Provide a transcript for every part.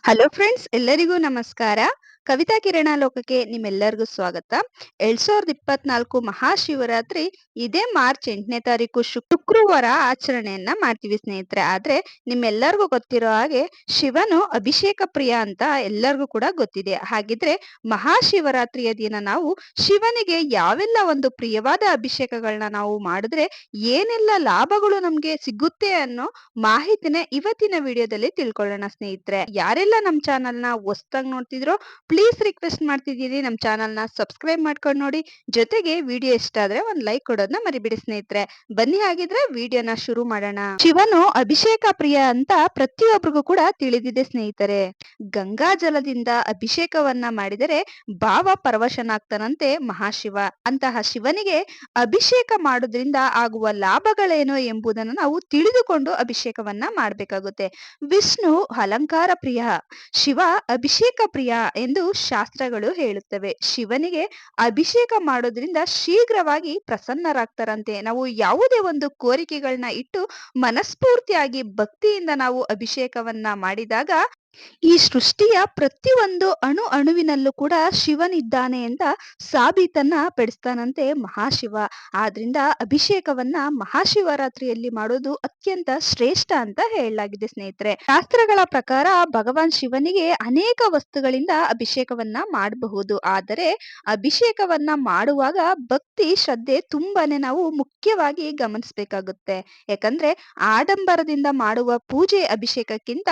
Hello friends, ಎಲ್ಲರಿಗೂ ನಮಸ್ಕಾರ. ಕವಿತಾ ಕಿರಣ ಲೋಕಕ್ಕೆ ನಿಮ್ಮೆಲ್ಲರಿಗೂ ಸ್ವಾಗತ. 2024 ಮಹಾಶಿವರಾತ್ರಿ ಇದೇ ಮಾರ್ಚ್ 8ನೇ ತಾರೀಕು ಶುಕ್ರವಾರ ಆಚರಣೆಯನ್ನ ಮಾಡ್ತೀವಿ ಸ್ನೇಹಿತರೆ. ಆದ್ರೆ ನಿಮ್ಮೆಲ್ಲರಿಗೂ ಗೊತ್ತಿರೋ ಹಾಗೆ ಶಿವನು ಅಭಿಷೇಕ ಪ್ರಿಯ ಅಂತ ಎಲ್ಲರಿಗೂ ಕೂಡ ಗೊತ್ತಿದೆ. ಹಾಗಿದ್ರೆ ಮಹಾಶಿವರಾತ್ರಿಯ ದಿನ ನಾವು ಶಿವನಿಗೆ ಯಾವೆಲ್ಲ ಒಂದು ಪ್ರಿಯವಾದ ಅಭಿಷೇಕಗಳನ್ನ ನಾವು ಮಾಡಿದ್ರೆ ಏನೆಲ್ಲ ಲಾಭಗಳು ನಮ್ಗೆ ಸಿಗುತ್ತೆ ಅನ್ನೋ ಮಾಹಿತಿನ ಇವತ್ತಿನ ವಿಡಿಯೋದಲ್ಲಿ ತಿಳ್ಕೊಳ್ಳೋಣ ಸ್ನೇಹಿತರೆ. ಯಾರೆಲ್ಲ ನಮ್ ಚಾನಲ್ ನ ಹೊಸ್ದಾಗಿ ನೋಡ್ತಿದ್ರೋ ಪ್ಲೀಸ್ ರಿಕ್ವೆಸ್ಟ್ ಮಾಡ್ತಿದ್ದೀನಿ, ನಮ್ ಚಾನಲ್ ನ ಸಬ್ಸ್ಕ್ರೈಬ್ ಮಾಡ್ಕೊಂಡು ನೋಡಿ. ಜೊತೆಗೆ ವಿಡಿಯೋ ಇಷ್ಟ ಆದ್ರೆ ಒಂದ್ ಲೈಕ್ ಕೊಡೋದನ್ನ ಮರಿಬಿಡಿ ಸ್ನೇಹಿತರೆ. ಬನ್ನಿ ಹಾಗಿದ್ರೆ ವಿಡಿಯೋನ ಶುರು ಮಾಡೋಣ. ಶಿವನು ಅಭಿಷೇಕ ಪ್ರಿಯ ಅಂತ ಪ್ರತಿಯೊಬ್ಬರಿಗೂ ಕೂಡ ತಿಳಿದಿದೆ ಸ್ನೇಹಿತರೆ. ಗಂಗಾ ಜಲದಿಂದ ಅಭಿಷೇಕವನ್ನ ಮಾಡಿದರೆ ಭಾವ ಪರವಶನಾಗ್ತಾನಂತೆ ಮಹಾಶಿವ. ಅಂತಹ ಶಿವನಿಗೆ ಅಭಿಷೇಕ ಮಾಡೋದ್ರಿಂದ ಆಗುವ ಲಾಭಗಳೇನು ಎಂಬುದನ್ನು ನಾವು ತಿಳಿದುಕೊಂಡು ಅಭಿಷೇಕವನ್ನ ಮಾಡಬೇಕಾಗುತ್ತೆ. ವಿಷ್ಣು ಅಲಂಕಾರ ಪ್ರಿಯ, ಶಿವ ಅಭಿಷೇಕ ಪ್ರಿಯ ಎಂದು ಶಾಸ್ತ್ರಗಳು ಹೇಳುತ್ತವೆ. ಶಿವನಿಗೆ ಅಭಿಷೇಕ ಮಾಡೋದ್ರಿಂದ ಶೀಘ್ರವಾಗಿ ಪ್ರಸನ್ನರಾಗ್ತಾರಂತೆ. ನಾವು ಯಾವುದೇ ಒಂದು ಕೋರಿಕೆಗಳನ್ನ ಇಟ್ಟು ಮನಸ್ಫೂರ್ತಿಯಾಗಿ ಭಕ್ತಿಯಿಂದ ನಾವು ಅಭಿಷೇಕವನ್ನ ಮಾಡಿದಾಗ ಈ ಸೃಷ್ಟಿಯ ಪ್ರತಿಯೊಂದು ಅಣುವಿನಲ್ಲೂ ಕೂಡ ಶಿವನಿದ್ದಾನೆ ಅಂತ ಸಾಬೀತನ್ನ ಪಡಿಸ್ತಾನಂತೆ ಮಹಾಶಿವ. ಆದ್ರಿಂದ ಅಭಿಷೇಕವನ್ನ ಮಹಾಶಿವರಾತ್ರಿಯಲ್ಲಿ ಮಾಡೋದು ಅತ್ಯಂತ ಶ್ರೇಷ್ಠ ಅಂತ ಹೇಳಲಾಗಿದೆ ಸ್ನೇಹಿತರೆ. ಶಾಸ್ತ್ರಗಳ ಪ್ರಕಾರ ಭಗವಾನ್ ಶಿವನಿಗೆ ಅನೇಕ ವಸ್ತುಗಳಿಂದ ಅಭಿಷೇಕವನ್ನ ಮಾಡಬಹುದು. ಆದರೆ ಅಭಿಷೇಕವನ್ನ ಮಾಡುವಾಗ ಭಕ್ತಿ ಶ್ರದ್ಧೆ ತುಂಬಾನೇ ನಾವು ಮುಖ್ಯವಾಗಿ ಗಮನಿಸಬೇಕಾಗುತ್ತೆ. ಯಾಕಂದ್ರೆ ಆಡಂಬರದಿಂದ ಮಾಡುವ ಪೂಜೆ ಅಭಿಷೇಕಕ್ಕಿಂತ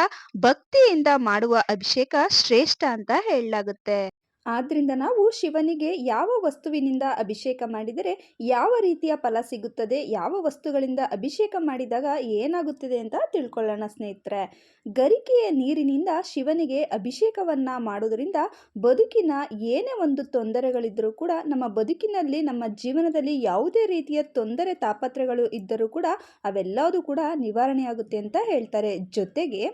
ಭಕ್ತಿಯಿಂದ ಮಾಡುವ ಅಭಿಷೇಕ ಶ್ರೇಷ್ಠ ಅಂತ ಹೇಳಲಾಗುತ್ತೆ. ಆದ್ದರಿಂದ ನಾವು ಶಿವನಿಗೆ ಯಾವ ವಸ್ತುವಿನಿಂದ ಅಭಿಷೇಕ ಮಾಡಿದರೆ ಯಾವ ರೀತಿಯ ಫಲ ಸಿಗುತ್ತದೆ, ಯಾವ ವಸ್ತುಗಳಿಂದ ಅಭಿಷೇಕ ಮಾಡಿದಾಗ ಏನಾಗುತ್ತದೆ ಅಂತ ತಿಳ್ಕೊಳ್ಳೋಣ ಸ್ನೇಹಿತರೆ. ಗರಿಕೆಯ ನೀರಿನಿಂದ ಶಿವನಿಗೆ ಅಭಿಷೇಕವನ್ನ ಮಾಡೋದ್ರಿಂದ ಬದುಕಿನ ಏನೇ ಒಂದು ತೊಂದರೆಗಳಿದ್ದರೂ ಕೂಡ, ನಮ್ಮ ಬದುಕಿನಲ್ಲಿ ನಮ್ಮ ಜೀವನದಲ್ಲಿ ಯಾವುದೇ ರೀತಿಯ ತೊಂದರೆ ತಾಪತ್ರಗಳು ಇದ್ದರೂ ಕೂಡ ಅವೆಲ್ಲವೂ ಕೂಡ ನಿವಾರಣೆಯಾಗುತ್ತೆ ಅಂತ ಹೇಳ್ತಾರೆ. ಜೊತೆಗೆ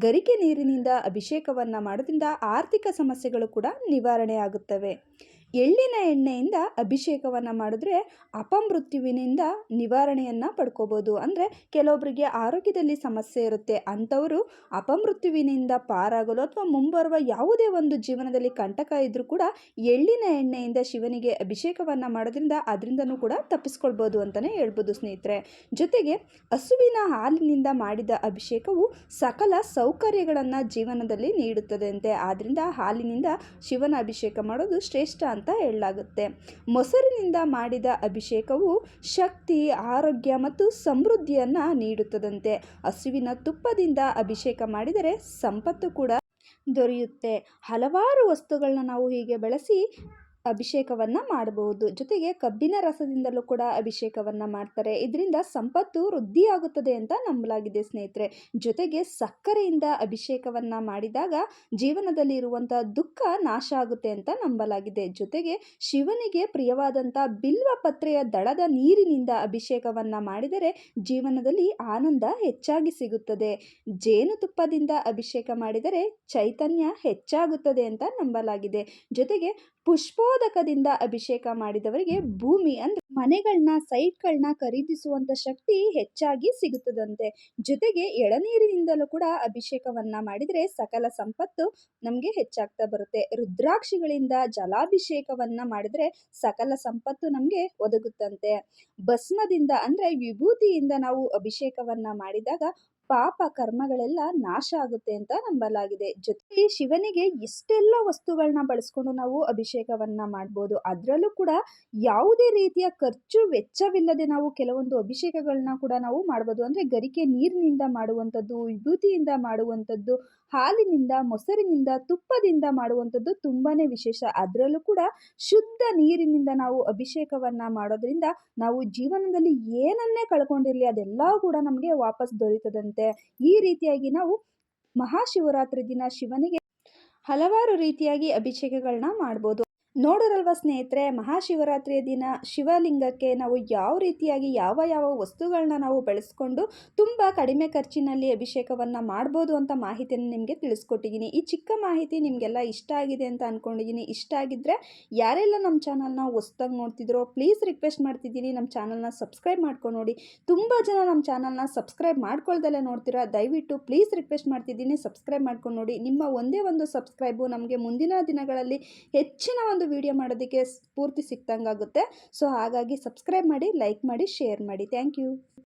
ಗರಿಕೆ ನೀರಿನಿಂದ ಅಭಿಷೇಕವನ್ನ ಮಾಡೋದ್ರಿಂದ ಆರ್ಥಿಕ ಸಮಸ್ಯೆಗಳು ಕೂಡ ನಿವಾರಣೆ ಆಗುತ್ತವೆ. ಎಳ್ಳಿನ ಎಣ್ಣೆಯಿಂದ ಅಭಿಷೇಕವನ್ನು ಮಾಡಿದ್ರೆ ಅಪಮೃತ್ಯುವಿನಿಂದ ನಿವಾರಣೆಯನ್ನು ಪಡ್ಕೋಬೋದು. ಅಂದರೆ ಕೆಲವೊಬ್ಬರಿಗೆ ಆರೋಗ್ಯದಲ್ಲಿ ಸಮಸ್ಯೆ ಇರುತ್ತೆ, ಅಂಥವರು ಅಪಮೃತ್ಯುವಿನಿಂದ ಪಾರಾಗಲು ಅಥವಾ ಮುಂಬರುವ ಯಾವುದೇ ಒಂದು ಜೀವನದಲ್ಲಿ ಕಂಟಕ ಇದ್ದರೂ ಕೂಡ ಎಳ್ಳಿನ ಎಣ್ಣೆಯಿಂದ ಶಿವನಿಗೆ ಅಭಿಷೇಕವನ್ನು ಮಾಡೋದ್ರಿಂದ ಅದರಿಂದನೂ ಕೂಡ ತಪ್ಪಿಸ್ಕೊಳ್ಬೋದು ಅಂತಲೇ ಹೇಳ್ಬೋದು ಸ್ನೇಹಿತರೆ. ಜೊತೆಗೆ ಹಸುವಿನ ಹಾಲಿನಿಂದ ಮಾಡಿದ ಅಭಿಷೇಕವು ಸಕಲ ಸೌಕರ್ಯಗಳನ್ನು ಜೀವನದಲ್ಲಿ ನೀಡುತ್ತದೆ ಅಂತೆ. ಆದ್ದರಿಂದ ಹಾಲಿನಿಂದ ಶಿವನ ಅಭಿಷೇಕ ಮಾಡೋದು ಶ್ರೇಷ್ಠ ಅಂತ ಹೇಳಲಾಗುತ್ತೆ. ಮೊಸರಿನಿಂದ ಮಾಡಿದ ಅಭಿಷೇಕವು ಶಕ್ತಿ, ಆರೋಗ್ಯ ಮತ್ತು ಸಮೃದ್ಧಿಯನ್ನು ನೀಡುತ್ತದಂತೆ. ಹಸುವಿನ ತುಪ್ಪದಿಂದ ಅಭಿಷೇಕ ಮಾಡಿದರೆ ಸಂಪತ್ತು ಕೂಡ ದೊರೆಯುತ್ತೆ. ಹಲವಾರು ವಸ್ತುಗಳನ್ನ ನಾವು ಹೀಗೆ ಬಳಸಿ ಅಭಿಷೇಕವನ್ನು ಮಾಡಬಹುದು. ಜೊತೆಗೆ ಕಬ್ಬಿನ ರಸದಿಂದಲೂ ಕೂಡ ಅಭಿಷೇಕವನ್ನು ಮಾಡ್ತಾರೆ. ಇದರಿಂದ ಸಂಪತ್ತು ವೃದ್ಧಿಯಾಗುತ್ತದೆ ಅಂತ ನಂಬಲಾಗಿದೆ ಸ್ನೇಹಿತರೆ. ಜೊತೆಗೆ ಸಕ್ಕರೆಯಿಂದ ಅಭಿಷೇಕವನ್ನು ಮಾಡಿದಾಗ ಜೀವನದಲ್ಲಿ ಇರುವಂಥ ದುಃಖ ನಾಶ ಆಗುತ್ತೆ ಅಂತ ನಂಬಲಾಗಿದೆ. ಜೊತೆಗೆ ಶಿವನಿಗೆ ಪ್ರಿಯವಾದಂಥ ಬಿಲ್ವ ಪತ್ರೆಯ ದಳದ ನೀರಿನಿಂದ ಅಭಿಷೇಕವನ್ನು ಮಾಡಿದರೆ ಜೀವನದಲ್ಲಿ ಆನಂದ ಹೆಚ್ಚಾಗಿ ಸಿಗುತ್ತದೆ. ಜೇನುತುಪ್ಪದಿಂದ ಅಭಿಷೇಕ ಮಾಡಿದರೆ ಚೈತನ್ಯ ಹೆಚ್ಚಾಗುತ್ತದೆ ಅಂತ ನಂಬಲಾಗಿದೆ. ಜೊತೆಗೆ ಪುಷ್ಪೋದಕದಿಂದ ಅಭಿಷೇಕ ಮಾಡಿದವರಿಗೆ ಭೂಮಿ ಅಂದ್ರೆ ಮನೆಗಳನ್ನ, ಸೈಟ್ಗಳನ್ನ ಖರೀದಿಸುವಂತ ಶಕ್ತಿ ಹೆಚ್ಚಾಗಿ ಸಿಗುತ್ತದಂತೆ. ಜೊತೆಗೆ ಎಳನೀರಿನಿಂದಲೂ ಕೂಡ ಅಭಿಷೇಕವನ್ನ ಮಾಡಿದರೆ ಸಕಲ ಸಂಪತ್ತು ನಮಗೆ ಹೆಚ್ಚಾಗ್ತಾ ಬರುತ್ತೆ. ರುದ್ರಾಕ್ಷಿಗಳಿಂದ ಜಲಾಭಿಷೇಕವನ್ನ ಮಾಡಿದ್ರೆ ಸಕಲ ಸಂಪತ್ತು ನಮಗೆ ಒದಗುತ್ತಂತೆ. ಭಸ್ಮದಿಂದ ಅಂದ್ರೆ ವಿಭೂತಿಯಿಂದ ನಾವು ಅಭಿಷೇಕವನ್ನ ಮಾಡಿದಾಗ ಪಾಪ ಕರ್ಮಗಳೆಲ್ಲ ನಾಶ ಆಗುತ್ತೆ ಅಂತ ನಂಬಲಾಗಿದೆ. ಜೊತೆಗೆ ಶಿವನಿಗೆ ಎಷ್ಟೆಲ್ಲ ವಸ್ತುಗಳನ್ನ ಬಳಸ್ಕೊಂಡು ನಾವು ಅಭಿಷೇಕವನ್ನ ಮಾಡ್ಬೋದು. ಅದರಲ್ಲೂ ಕೂಡ ಯಾವುದೇ ರೀತಿಯ ಖರ್ಚು ವೆಚ್ಚವಿಲ್ಲದೆ ನಾವು ಕೆಲವೊಂದು ಅಭಿಷೇಕಗಳನ್ನ ಕೂಡ ನಾವು ಮಾಡ್ಬೋದು. ಅಂದ್ರೆ ಗರಿಕೆ ನೀರಿನಿಂದ ಮಾಡುವಂಥದ್ದು, ವಿಭೂತಿಯಿಂದ ಮಾಡುವಂಥದ್ದು, ಹಾಲಿನಿಂದ, ಮೊಸರಿನಿಂದ, ತುಪ್ಪದಿಂದ ಮಾಡುವಂಥದ್ದು ತುಂಬಾನೇ ವಿಶೇಷ. ಅದರಲ್ಲೂ ಕೂಡ ಶುದ್ಧ ನೀರಿನಿಂದ ನಾವು ಅಭಿಷೇಕವನ್ನ ಮಾಡೋದ್ರಿಂದ ನಾವು ಜೀವನದಲ್ಲಿ ಏನನ್ನೇ ಕಳ್ಕೊಂಡಿರ್ಲಿ ಅದೆಲ್ಲ ಕೂಡ ನಮಗೆ ವಾಪಸ್ ದೊರೀತದಂತೆ. ಈ ರೀತಿಯಾಗಿ ನಾವು ಮಹಾಶಿವರಾತ್ರಿ ದಿನ ಶಿವನಿಗೆ ಹಲವಾರು ರೀತಿಯಾಗಿ ಅಭಿಷೇಕಗಳನ್ನ ಮಾಡ್ಬೋದು. ನೋಡೋರಲ್ವಾ ಸ್ನೇಹಿತರೆ, ಮಹಾಶಿವರಾತ್ರಿಯ ದಿನ ಶಿವಲಿಂಗಕ್ಕೆ ನಾವು ಯಾವ ರೀತಿಯಾಗಿ ಯಾವ ವಸ್ತುಗಳನ್ನ ನಾವು ಬಳಸ್ಕೊಂಡು ತುಂಬ ಕಡಿಮೆ ಖರ್ಚಿನಲ್ಲಿ ಅಭಿಷೇಕವನ್ನು ಮಾಡ್ಬೋದು ಅಂತ ಮಾಹಿತಿಯನ್ನು ನಿಮಗೆ ತಿಳಿಸ್ಕೊಟ್ಟಿದ್ದೀನಿ. ಈ ಚಿಕ್ಕ ಮಾಹಿತಿ ನಿಮಗೆಲ್ಲ ಇಷ್ಟ ಆಗಿದೆ ಅಂತ ಅಂದ್ಕೊಂಡಿದ್ದೀನಿ. ಇಷ್ಟ ಆಗಿದ್ದರೆ ಯಾರೆಲ್ಲ ನಮ್ಮ ಚಾನಲ್ನ ಹೊಸ್ದಾಗಿ ನೋಡ್ತಿದ್ರೋ ಪ್ಲೀಸ್ ರಿಕ್ವೆಸ್ಟ್ ಮಾಡ್ತಿದ್ದೀನಿ, ನಮ್ಮ ಚಾನಲ್ನ ಸಬ್ಸ್ಕ್ರೈಬ್ ಮಾಡ್ಕೊಂಡು ನೋಡಿ. ತುಂಬ ಜನ ನಮ್ಮ ಚಾನಲ್ನ ಸಬ್ಸ್ಕ್ರೈಬ್ ಮಾಡ್ಕೊಳ್ದಲ್ಲೇ ನೋಡ್ತೀರಾ, ದಯವಿಟ್ಟು ಪ್ಲೀಸ್ ರಿಕ್ವೆಸ್ಟ್ ಮಾಡ್ತಿದ್ದೀನಿ, ಸಬ್ಸ್ಕ್ರೈಬ್ ಮಾಡ್ಕೊಂಡು ನೋಡಿ. ನಿಮ್ಮ ಒಂದೇ ಒಂದು ಸಬ್ಸ್ಕ್ರೈಬು ನಮಗೆ ಮುಂದಿನ ದಿನಗಳಲ್ಲಿ ಹೆಚ್ಚಿನ ಒಂದು ವಿಡಿಯೋ ಮಾಡೋದಕ್ಕೆ ಸ್ಫೂರ್ತಿ ಸಿಕ್ತಂಗಾಗುತ್ತೆ. ಸೊ ಹಾಗಾಗಿ ಸಬ್ಸ್ಕ್ರೈಬ್ ಮಾಡಿ, ಲೈಕ್ ಮಾಡಿ, ಶೇರ್ ಮಾಡಿ. Thank you.